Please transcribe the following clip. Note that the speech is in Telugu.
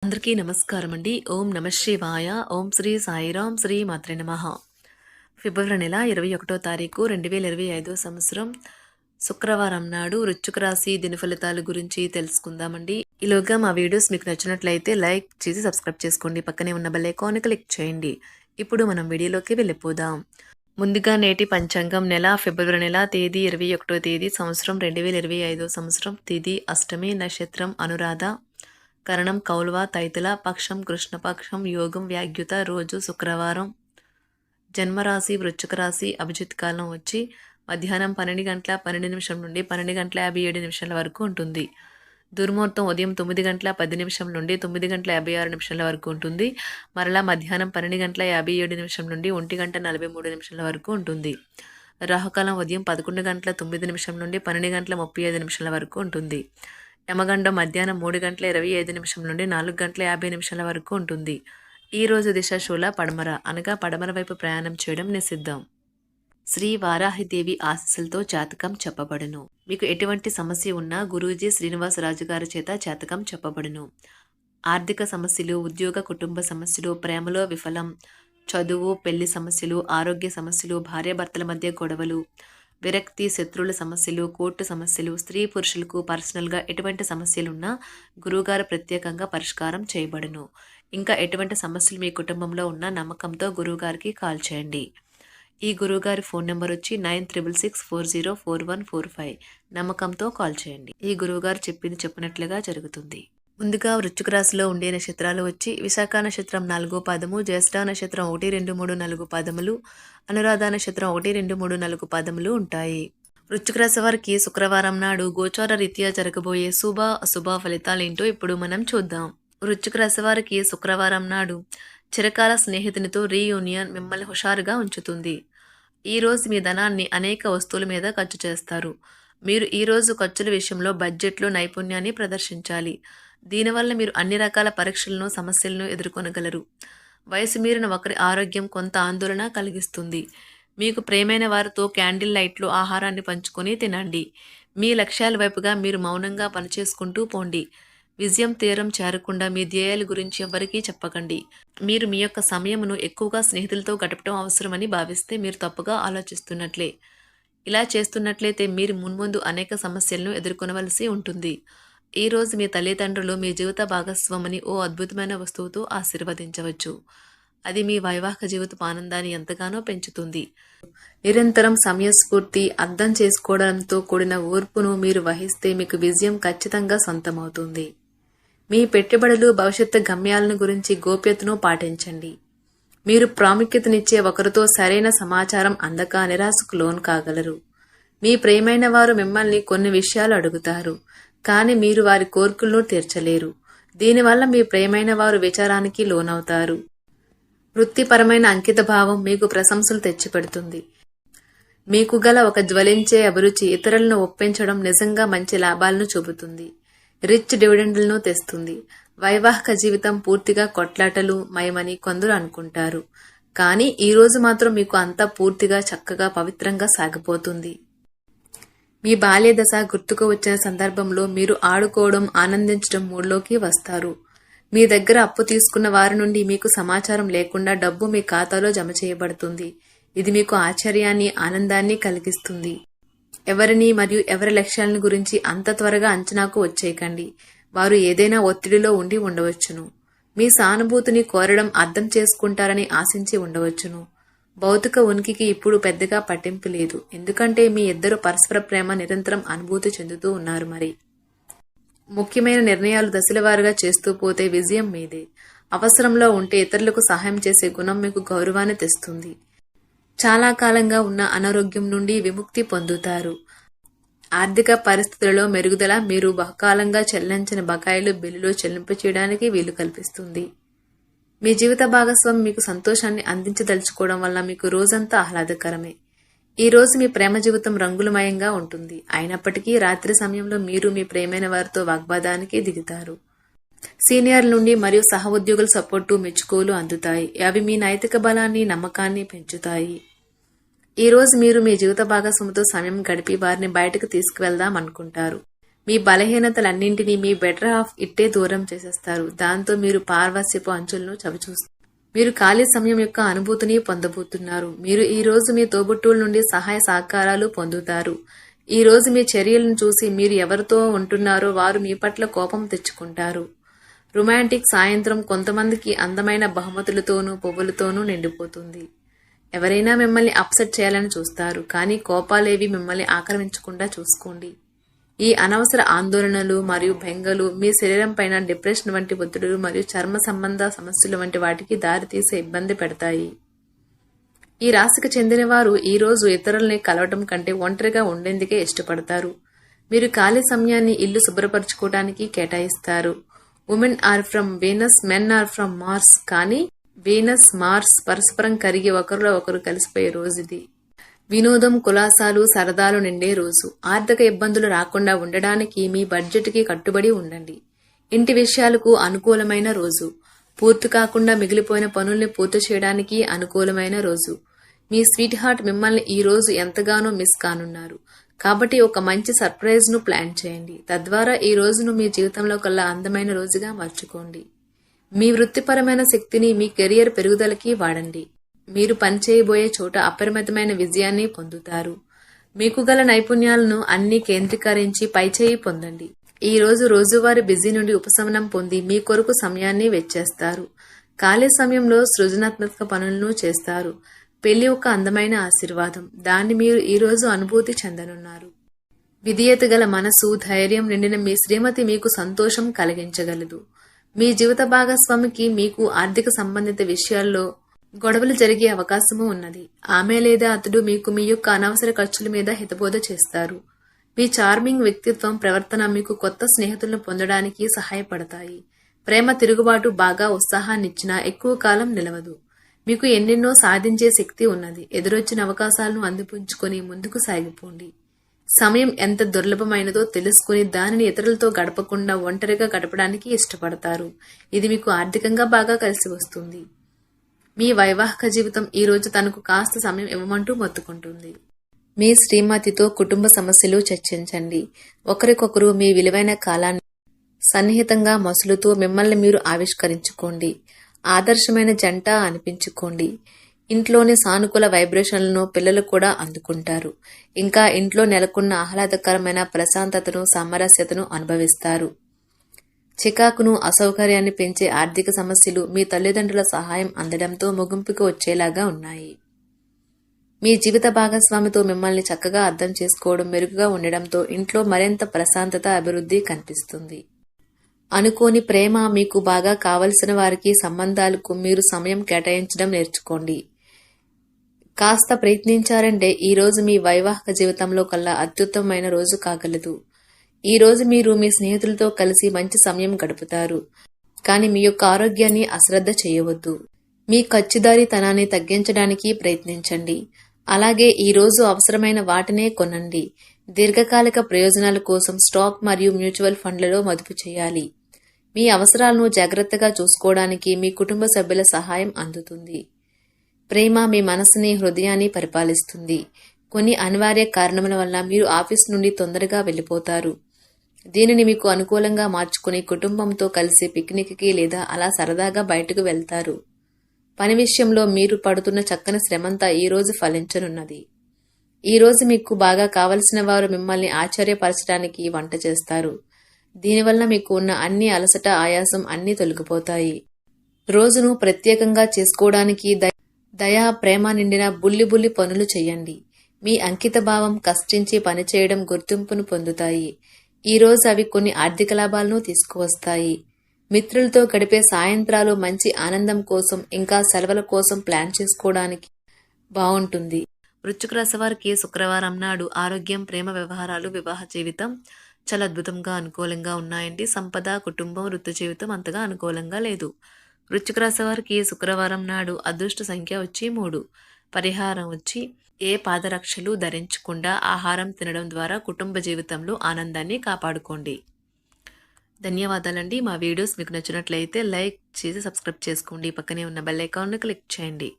అందరికీ నమస్కారం అండి. ఓం నమ శివాయ. ఓం శ్రీ సాయిరాం శ్రీ మాత్రే నమః. ఫిబ్రవరి నెల 21వ తారీఖు 2025 సంవత్సరం శుక్రవారం నాడు వృశ్చిక రాశి దినఫలితాల గురించి తెలుసుకుందామండి. ఈలోగా మా వీడియోస్ మీకు నచ్చినట్లయితే లైక్ చేసి సబ్స్క్రైబ్ చేసుకోండి. పక్కనే ఉన్న బెల్ ఐకాన్ క్లిక్ చేయండి. ఇప్పుడు మనం వీడియోలోకి వెళ్ళిపోదాం. ముందుగా నేటి పంచాంగం నెల ఫిబ్రవరి నెల తేదీ 21వ తేదీ సంవత్సరం 2025 సంవత్సరం తిథి అష్టమి నక్షత్రం అనురాధ కరణం కౌల్వ తైతుల పక్షం కృష్ణపక్షం యోగం వ్యాగ్యుత రోజు శుక్రవారం జన్మరాశి వృశ్చిక రాశి అభిజిత్ కాలం వచ్చి మధ్యాహ్నం 12 గంటల 12 నిమిషం నుండి 12 గంటల 57 నిమిషాల వరకు ఉంటుంది. దుర్ముహూర్తం ఉదయం 9 గంటల 10 నిమిషం నుండి 9 గంటల 56 నిమిషాల వరకు ఉంటుంది. మరలా మధ్యాహ్నం 12 గంటల 57 నిమిషం నుండి 1 గంట 43 నిమిషాల వరకు ఉంటుంది. రాహుకాలం ఉదయం 11 గంటల 9 నిమిషం నుండి 12 గంటల 35 నిమిషాల వరకు ఉంటుంది. యమగండం మధ్యాహ్నం 3 గంటల 25 నిమిషం నుండి 4 గంటల 50 నిమిషాల వరకు ఉంటుంది. ఈ రోజు దిశ శూల పడమర అనగా పడమర వైపు ప్రయాణం చేయడం నిషిద్ధం. శ్రీ వారాహిదేవి ఆశీస్సులతో జాతకం చెప్పబడును. మీకు ఎటువంటి సమస్య ఉన్నా గురూజీ శ్రీనివాసరాజు గారి చేత జాతకం చెప్పబడును. ఆర్థిక సమస్యలు, ఉద్యోగ కుటుంబ సమస్యలు, ప్రేమలో విఫలం, చదువు పెళ్లి సమస్యలు, ఆరోగ్య సమస్యలు, భార్యాభర్తల మధ్య గొడవలు, విరక్తి, శత్రువుల సమస్యలు, కోర్టు సమస్యలు, స్త్రీ పురుషులకు పర్సనల్గా ఎటువంటి సమస్యలున్నా గురువుగారు ప్రత్యేకంగా పరిష్కారం చేయబడును. ఇంకా ఎటువంటి సమస్యలు మీ కుటుంబంలో ఉన్న నమ్మకంతో గురువుగారికి కాల్ చేయండి. ఈ గురువుగారి ఫోన్ నెంబర్ వచ్చి 9664044145. నమ్మకంతో కాల్ చేయండి. ఈ గురువుగారు చెప్పింది చెప్పినట్లుగా జరుగుతుంది. ముందుగా వృశ్చిక రాశిలో ఉండే నక్షత్రాలు వచ్చి విశాఖ నక్షత్రం 4వ పాదము, జ్యేష్ఠ నక్షత్రం 1, 2, 3, 4 పాదములు, అనురాధ నక్షత్రం 1, 2, 3, 4 పాదములు ఉంటాయి. వృశ్చిక రాశి వారికి శుక్రవారం నాడు గోచార రీత్యా జరగబోయే శుభ అశుభ ఫలితాలేంటో ఇప్పుడు మనం చూద్దాం. వృశ్చిక రాశి వారికి శుక్రవారం నాడు చిరకాల స్నేహితునితో రీయూనియన్ మిమ్మల్ని హుషారుగా ఉంచుతుంది. ఈ రోజు మీ ధనాన్ని అనేక వస్తువుల మీద ఖర్చు చేస్తారు. మీరు ఈ రోజు ఖర్చుల విషయంలో బడ్జెట్లో నైపుణ్యాన్ని ప్రదర్శించాలి. దీనివల్ల మీరు అన్ని రకాల పరీక్షలను, సమస్యలను ఎదుర్కొనగలరు. వయసు మీరిన ఒకరి ఆరోగ్యం కొంత ఆందోళన కలిగిస్తుంది. మీకు ప్రేమైన వారితో క్యాండిల్ లైట్లు ఆహారాన్ని పంచుకొని తినండి. మీ లక్ష్యాల వైపుగా మీరు మౌనంగా పనిచేసుకుంటూ పోండి. విజయం తీరం చేరకుండా మీ ధ్యేయాల గురించి ఎవరికీ చెప్పకండి. మీరు మీ యొక్క సమయమును ఎక్కువగా స్నేహితులతో గడపడం అవసరమని భావిస్తే మీరు తప్పుగా ఆలోచిస్తున్నట్లే. ఇలా చేస్తున్నట్లయితే మీరు మున్ముందు అనేక సమస్యలను ఎదుర్కొనవలసి ఉంటుంది. ఈ రోజు మీ తల్లిదండ్రులు మీ జీవిత భాగస్వామిని ఓ అద్భుతమైన వస్తువుతో ఆశీర్వదించవచ్చు. అది మీ వైవాహిక జీవితపు ఆనందాన్ని ఎంతగానో పెంచుతుంది. నిరంతరం సమయస్ఫూర్తి, అర్థం చేసుకోవడంతో కూడిన ఓర్పును మీరు వహిస్తే మీకు విజయం ఖచ్చితంగా సొంతమవుతుంది. మీ పెట్టుబడులు, భవిష్యత్తు గమ్యాలను గురించి గోప్యతను పాటించండి. మీరు ప్రాముఖ్యతనిచ్చే ఒకరితో సరైన సమాచారం అందక నిరాశకు లోను కాగలరు. మీ ప్రియమైన వారు మిమ్మల్ని కొన్ని విషయాలు అడుగుతారు, కానీ మీరు వారి కోరికలను తీర్చలేరు. దీనివల్ల మీ ప్రియమైన వారు విచారానికి లోనవుతారు. వృత్తిపరమైన అంకిత భావం మీకు ప్రశంసలు తెచ్చిపెడుతుంది. మీకు గల ఒక జ్వలించే అభిరుచి ఇతరులను ఒప్పించడం నిజంగా మంచి లాభాలను చూపుతుంది. రిచ్ డివిడెండ్లను తెస్తుంది. వైవాహిక జీవితం పూర్తిగా కొట్లాటలు మయమని కొందరు అనుకుంటారు, కానీ ఈ రోజు మాత్రం మీకు అంతా పూర్తిగా చక్కగా పవిత్రంగా సాగిపోతుంది. మీ బాల్య దశ గుర్తుకు వచ్చిన సందర్భంలో మీరు ఆడుకోవడం, ఆనందించడం మూడ్లోకి వస్తారు. మీ దగ్గర అప్పు తీసుకున్న వారి నుండి మీకు సమాచారం లేకుండా డబ్బు మీ ఖాతాలో జమ చేయబడుతుంది. ఇది మీకు ఆశ్చర్యాన్ని, ఆనందాన్ని కలిగిస్తుంది. ఎవరిని మరియు ఎవరి లక్ష్యాలను గురించి అంత త్వరగా అంచనాకు వచ్చేయకండి. వారు ఏదైనా ఒత్తిడిలో ఉండి ఉండవచ్చును. మీ సానుభూతిని కోరడం అర్థం చేసుకుంటారని ఆశించి ఉండవచ్చును. భౌతిక ఉనికికి ఇప్పుడు పెద్దగా పట్టింపు లేదు, ఎందుకంటే మీ ఇద్దరు పరస్పర ప్రేమ నిరంతరం అనుభూతి చెందుతూ ఉన్నారు. మరి ముఖ్యమైన నిర్ణయాలు దశలవారుగా చేస్తూ పోతే విజయం మీదే. అవసరంలో ఉంటే ఇతరులకు సహాయం చేసే గుణం మీకు గౌరవాన్ని తెస్తుంది. చాలా కాలంగా ఉన్న అనారోగ్యం నుండి విముక్తి పొందుతారు. ఆర్థిక పరిస్థితులలో మెరుగుదల మీరు బహుకాలంగా చెల్లించిన బకాయిలు బిల్లులు చెల్లింపు చేయడానికి వీలు కల్పిస్తుంది. మీ జీవిత భాగస్వామి మీకు సంతోషాన్ని అందించదలుచుకోవడం వల్ల మీకు రోజంతా ఆహ్లాదకరమే. ఈ రోజు మీ ప్రేమ జీవితం రంగులమయంగా ఉంటుంది. అయినప్పటికీ రాత్రి సమయంలో మీరు మీ ప్రేమైన వారితో వాగ్వాదానికి దిగుతారు. సీనియర్ల నుండి మరియు సహ ఉద్యోగుల సపోర్టు, మెచ్చుకోలు అందుతాయి. అవి మీ నైతిక బలాన్ని, నమ్మకాన్ని పెంచుతాయి. ఈ రోజు మీరు మీ జీవిత భాగస్వామితో సమయం గడిపి వారిని బయటకు తీసుకువెళ్దాం అనుకుంటారు. మీ బలహీనతలన్నింటినీ మీ బెటర్ హాఫ్ ఇట్టే దూరం చేసేస్తారు. దాంతో మీరు పార్వశ్యపు అంచులను చవిచూస్తారు. మీరు ఖాళీ సమయం యొక్క అనుభూతిని పొందబోతున్నారు. మీరు ఈ రోజు మీ తోబుట్టువుల నుండి సహాయ సహకారాలు పొందుతారు. ఈ రోజు మీ చర్యలను చూసి మీరు ఎవరితో ఉంటున్నారో వారు మీ పట్ల కోపం తెచ్చుకుంటారు. రొమాంటిక్ సాయంత్రం కొంతమందికి అందమైన బహుమతులతోనూ పువ్వులతోనూ నిండిపోతుంది. ఎవరైనా మిమ్మల్ని అప్సెట్ చేయాలని చూస్తారు, కానీ కోపాలేవి మిమ్మల్ని ఆక్రమించకుండా చూసుకోండి. ఈ అనవసర ఆందోళనలు మరియు బెంగలు మీ శరీరం పైన డిప్రెషన్ వంటి ఒత్తిడులు మరియు చర్మ సంబంధ సమస్యలు వంటి వాటికి దారితీసే ఇబ్బంది పెడతాయి. ఈ రాశికి చెందిన వారు ఈ రోజు ఇతరుల్ని కలవటం కంటే ఒంటరిగా ఉండేందుకే ఇష్టపడతారు. మీరు ఖాళీ సమయాన్ని ఇల్లు శుభ్రపరచుకోవడానికి కేటాయిస్తారు. Women are from Venus, men are from Mars. కానీ వీనస్, మార్స్ పరస్పరం కరిగి ఒకరిలో ఒకరు కలిసిపోయే రోజు ఇది. వినోదం, కులాసాలు, సరదాలు నిండే రోజు. ఆర్థిక ఇబ్బందులు రాకుండా ఉండడానికి మీ బడ్జెట్కి కట్టుబడి ఉండండి. ఇంటి విషయాలకు అనుకూలమైన రోజు. పూర్తి కాకుండా మిగిలిపోయిన పనుల్ని పూర్తి చేయడానికి అనుకూలమైన రోజు. మీ స్వీట్ హార్ట్ మిమ్మల్ని ఈ రోజు ఎంతగానో మిస్ కానున్నారు. కాబట్టి ఒక మంచి సర్ప్రైజ్ ను ప్లాన్ చేయండి. తద్వారా ఈ రోజును మీ జీవితంలో కల్లా అందమైన రోజుగా మార్చుకోండి. మీ వృత్తిపరమైన శక్తిని మీ కెరియర్ పెరుగుదలకి వాడండి. మీరు పనిచేయబోయే చోట అపరిమితమైన విజయాన్ని పొందుతారు. మీకు గల నైపుణ్యాలను అన్ని కేంద్రీకరించి పైచేయి పొందండి. ఈ రోజు రోజువారీ బిజీ నుండి ఉపశమనం పొంది మీ కొరకు సమయాన్ని వెచ్చేస్తారు. ఖాళీ సమయంలో సృజనాత్మక పనులను చేస్తారు. పెళ్లి ఒక అందమైన ఆశీర్వాదం. దాన్ని మీరు ఈ రోజు అనుభూతి చెందనున్నారు. విధేయత గల మనసు, ధైర్యం నిండిన మీ శ్రీమతి మీకు సంతోషం కలిగించగలదు. మీ జీవిత భాగస్వామికి మీకు ఆర్థిక సంబంధిత విషయాల్లో గొడవలు జరిగే అవకాశము ఉన్నది. ఆమె లేదా అతడు మీకు మీ యొక్క అనవసర ఖర్చుల మీద హితబోధ చేస్తారు. మీ చార్మింగ్ వ్యక్తిత్వం, ప్రవర్తన మీకు కొత్త స్నేహితులను పొందడానికి సహాయపడతాయి. ప్రేమ తిరుగుబాటు బాగా ఉత్సాహాన్నిచ్చినా ఎక్కువ కాలం నిలవదు. మీకు ఎన్నెన్నో సాధించే శక్తి ఉన్నది. ఎదురొచ్చిన అవకాశాలను అందిపుంచుకొని ముందుకు సాగిపోండి. సమయం ఎంత దుర్లభమైనదో తెలుసుకుని దానిని ఇతరులతో గడపకుండా ఒంటరిగా గడపడానికి ఇష్టపడతారు. ఇది మీకు ఆర్థికంగా బాగా కలిసి వస్తుంది. మీ వైవాహిక జీవితం ఈ రోజు తనకు కాస్త సమయం ఇవ్వమంటూ మొత్తుకుంటుంది. మీ శ్రీమతితో కుటుంబ సమస్యలు చర్చించండి. ఒకరికొకరు మీ విలువైన కాలాన్ని సన్నిహితంగా మసులుతూ మిమ్మల్ని మీరు ఆవిష్కరించుకోండి. ఆదర్శమైన జంట అనిపించుకోండి. ఇంట్లోని సానుకూల వైబ్రేషన్లను పిల్లలు కూడా అందుకుంటారు. ఇంకా ఇంట్లో నెలకొన్న ఆహ్లాదకరమైన ప్రశాంతతను, సామరస్యతను అనుభవిస్తారు. చికాకును, అసౌకర్యాన్ని పెంచే ఆర్థిక సమస్యలు మీ తల్లిదండ్రుల సహాయం అందడంతో ముగింపుకు వచ్చేలాగా ఉన్నాయి. మీ జీవిత భాగస్వామితో మిమ్మల్ని చక్కగా అర్థం చేసుకోవడం మెరుగుగా ఉండడంతో ఇంట్లో మరింత ప్రశాంతత, అభివృద్ధి కనిపిస్తుంది. అనుకోని ప్రేమ, మీకు బాగా కావలసిన వారికి సంబంధాలకు మీరు సమయం కేటాయించడం నేర్చుకోండి. కాస్త ప్రయత్నించారంటే ఈ రోజు మీ వైవాహిక జీవితంలో కల్లా అత్యుత్తమమైన రోజు కాగలదు. ఈ రోజు మీరు మీ స్నేహితులతో కలిసి మంచి సమయం గడుపుతారు. కానీ మీ యొక్క ఆరోగ్యాన్ని అశ్రద్ధ చేయవద్దు. మీ ఖర్చుదారీతనాన్ని తగ్గించడానికి ప్రయత్నించండి. అలాగే ఈ రోజు అవసరమైన వాటినే కొనండి. దీర్ఘకాలిక ప్రయోజనాల కోసం స్టాక్ మరియు మ్యూచువల్ ఫండ్లలో మదుపు చేయాలి. మీ అవసరాలను జాగ్రత్తగా చూసుకోవడానికి మీ కుటుంబ సభ్యుల సహాయం అందుతుంది. ప్రేమ మీ మనసుని, హృదయాన్ని పరిపాలిస్తుంది. కొన్ని అనివార్య కారణముల వల్ల మీరు ఆఫీస్ నుండి తొందరగా వెళ్లిపోతారు. దీనిని మీకు అనుకూలంగా మార్చుకుని కుటుంబంతో కలిసి పిక్నిక్కి లేదా అలా సరదాగా బయటకు వెళ్తారు. పని విషయంలో మీరు పడుతున్న చక్కని శ్రమంతా ఈ రోజు ఫలించనున్నది. ఈ రోజు మీకు బాగా కావలసిన వారు మిమ్మల్ని ఆశ్చర్యపరచడానికి వంట చేస్తారు. దీనివల్ల మీకు ఉన్న అన్ని అలసట, ఆయాసం అన్నీ తొలగిపోతాయి. రోజును ప్రత్యేకంగా చేసుకోవడానికి దయా, ప్రేమ నిండిన బుల్లి పనులు చేయండి. మీ అంకిత భావం, కష్టించి పనిచేయడం గుర్తింపును పొందుతాయి. ఈ రోజు అవి కొన్ని ఆర్థిక లాభాలను తీసుకువస్తాయి. మిత్రులతో గడిపే సాయంత్రాలు మంచి ఆనందం కోసం, ఇంకా సెలవుల కోసం ప్లాన్ చేసుకోవడానికి బాగుంటుంది. వృశ్చిక రాశి వారికి శుక్రవారం నాడు ఆరోగ్యం, ప్రేమ వ్యవహారాలు, వివాహ జీవితం చాలా అద్భుతంగా అనుకూలంగా ఉన్నాయండి. సంపద, కుటుంబం, వృత్తి జీవితం అంతగా అనుకూలంగా లేదు. వృశ్చిక రాశి వారికి శుక్రవారం నాడు అదృష్ట సంఖ్య వచ్చి 3. పరిహారం వచ్చి ఏ పాదరక్షలు ధరించకుండా ఆహారం తినడం ద్వారా కుటుంబ జీవితంలో ఆనందాన్ని కాపాడుకోండి. ధన్యవాదాలండి. మా వీడియోస్ మీకు నచ్చినట్లయితే లైక్ చేసి సబ్స్క్రైబ్ చేసుకోండి. పక్కనే ఉన్న బెల్ ఐకాన్ను క్లిక్ చేయండి.